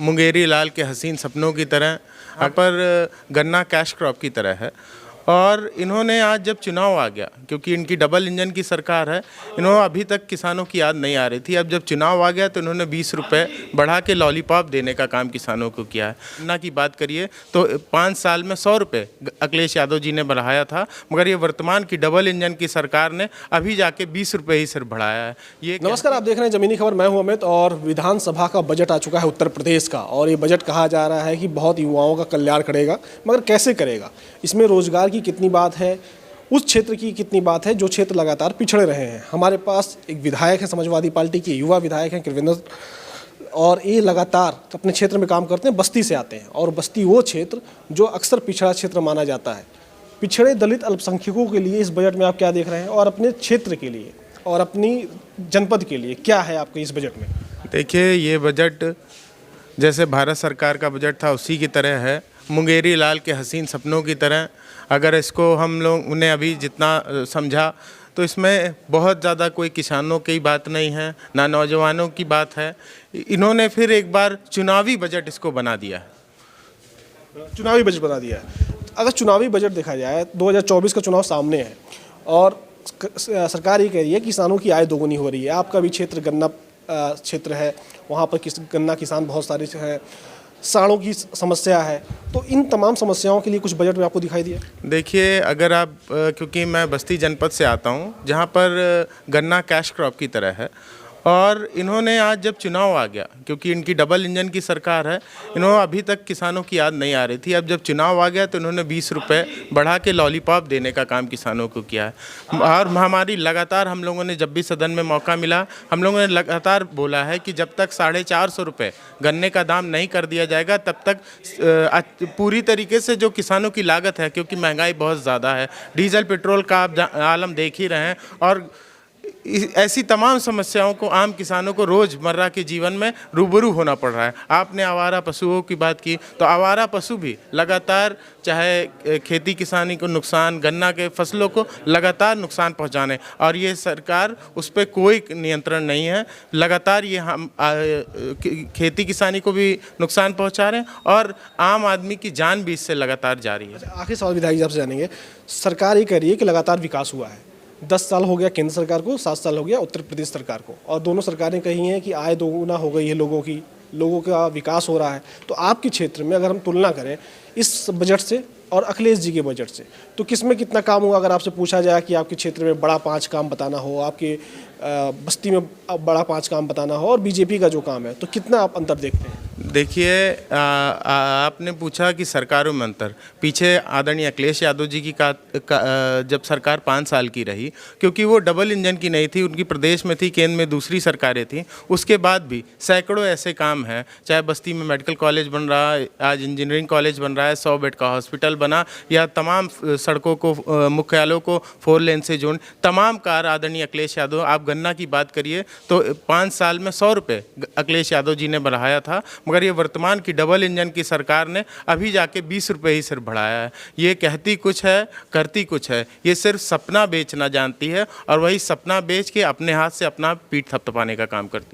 मुंगेरी लाल के हसीन सपनों की तरह, यहाँ पर गन्ना कैश क्रॉप की तरह है। और इन्होंने आज जब चुनाव आ गया, क्योंकि इनकी डबल इंजन की सरकार है, इन्होंने अभी तक किसानों की याद नहीं आ रही थी। अब जब चुनाव आ गया तो इन्होंने 20 रुपये बढ़ा के लॉलीपॉप देने का काम किसानों को किया है। गन्ना की बात करिए तो 5 साल में 100 रुपये अखिलेश यादव जी ने बढ़ाया था, मगर ये वर्तमान की डबल इंजन की सरकार ने अभी जाके 20 रुपये ही सिर्फ बढ़ाया है। ये नमस्कार, आप देख रहे हैं ज़मीनी खबर। मैं हूं अमित और विधानसभा का बजट आ चुका है उत्तर प्रदेश का, और ये बजट कहा जा रहा है कि बहुत युवाओं का कल्याण करेगा, मगर कैसे करेगा? इसमें रोजगार की कितनी बात है, उस क्षेत्र की कितनी बात है जो क्षेत्र लगातार पिछड़े रहे हैं। हमारे पास एक विधायक है, समाजवादी पार्टी के युवा विधायक हैं कृविंदर, और ये लगातार अपने क्षेत्र में काम करते हैं। बस्ती से आते हैं, और बस्ती वो क्षेत्र जो अक्सर पिछड़ा क्षेत्र माना जाता है। पिछड़े दलित अल्पसंख्यकों के लिए इस बजट में आप क्या देख रहे हैं, और अपने क्षेत्र के लिए और अपनी जनपद के लिए क्या है आपके इस बजट में? देखिए, ये बजट जैसे भारत सरकार का बजट था उसी की तरह है, मुंगेरी लाल के हसीन सपनों की तरह। अगर इसको हम लोग ने अभी जितना समझा तो इसमें बहुत ज़्यादा कोई किसानों की बात नहीं है, ना नौजवानों की बात है। इन्होंने फिर एक बार चुनावी बजट इसको बना दिया है। चुनावी बजट बना दिया है। अगर चुनावी बजट देखा जाए, 2024 का चुनाव सामने है और सरकार ये कह रही है कि किसानों की आय दोगुनी हो रही है। आपका भी क्षेत्र गन्ना क्षेत्र है, वहाँ पर गन्ना किसान बहुत सारे हैं, साड़ों की समस्या है, तो इन तमाम समस्याओं के लिए कुछ बजट में आपको दिखाई दिया? देखिए, अगर आप क्योंकि मैं बस्ती जनपद से आता हूँ, जहाँ पर गन्ना कैश क्रॉप की तरह है, और इन्होंने आज जब चुनाव आ गया, क्योंकि इनकी डबल इंजन की सरकार है, इन्होंने अभी तक किसानों की याद नहीं आ रही थी। अब जब चुनाव आ गया तो इन्होंने 20 रुपये बढ़ा के लॉलीपॉप देने का काम किसानों को किया है। और हमारी लगातार, हम लोगों ने जब भी सदन में मौका मिला, हम लोगों ने लगातार बोला है कि जब तक 450 रुपये गन्ने का दाम नहीं कर दिया जाएगा, तब तक पूरी तरीके से जो किसानों की लागत है, क्योंकि महंगाई बहुत ज़्यादा है, डीजल पेट्रोल का आप आलम देख ही रहे हैं, और ऐसी तमाम समस्याओं को आम किसानों को रोज़मर्रा के जीवन में रूबरू होना पड़ रहा है। आपने आवारा पशुओं की बात की, तो आवारा पशु भी लगातार, चाहे खेती किसानी को नुकसान, गन्ना के फसलों को लगातार नुकसान पहुंचाने, और ये सरकार उस पर कोई नियंत्रण नहीं है। लगातार ये हम खेती किसानी को भी नुकसान पहुंचा रहे हैं, और आम आदमी की जान भी इससे लगातार जा रही है। आखिर सवाल विधायक जी आपसे जानेंगे। सरकार ये कह रही है कि लगातार विकास हुआ है, 10 साल हो गया केंद्र सरकार को, 7 साल हो गया उत्तर प्रदेश सरकार को, और दोनों सरकारें कही हैं कि आय दोगुना हो गई है लोगों का विकास हो रहा है। तो आपके क्षेत्र में अगर हम तुलना करें इस बजट से और अखिलेश जी के बजट से, तो किस में कितना काम हुआ? अगर आपसे पूछा जाए कि आपके क्षेत्र में बड़ा 5 काम बताना हो, आपके बस्ती में बड़ा 5 काम बताना हो, और बीजेपी का जो काम है, तो कितना आप अंतर देखते हैं? देखिए, आपने पूछा कि सरकारों में अंतर। पीछे आदरणीय अखिलेश यादव जी की जब सरकार 5 साल की रही, क्योंकि वो डबल इंजन की नहीं थी, उनकी प्रदेश में थी, केंद्र में दूसरी सरकारें थीं, उसके बाद भी सैकड़ों ऐसे काम हैं। चाहे बस्ती में मेडिकल कॉलेज बन रहा है, आज इंजीनियरिंग कॉलेज बन रहा है, 100 बेड का हॉस्पिटल बना, या तमाम सड़कों को, मुख्यालयों को 4 लेन से जोड़, तमाम कार आदरणीय अखिलेश यादव। आप गन्ना की बात करिए तो 5 साल में 100 रुपये अखिलेश यादव जी ने बढ़ाया था, मगर ये वर्तमान की डबल इंजन की सरकार ने अभी जाके 20 रुपये ही सिर्फ बढ़ाया है। ये कहती कुछ है, करती कुछ है। ये सिर्फ सपना बेचना जानती है, और वही सपना बेच के अपने हाथ से अपना पीठ थपथपाने का काम करती है।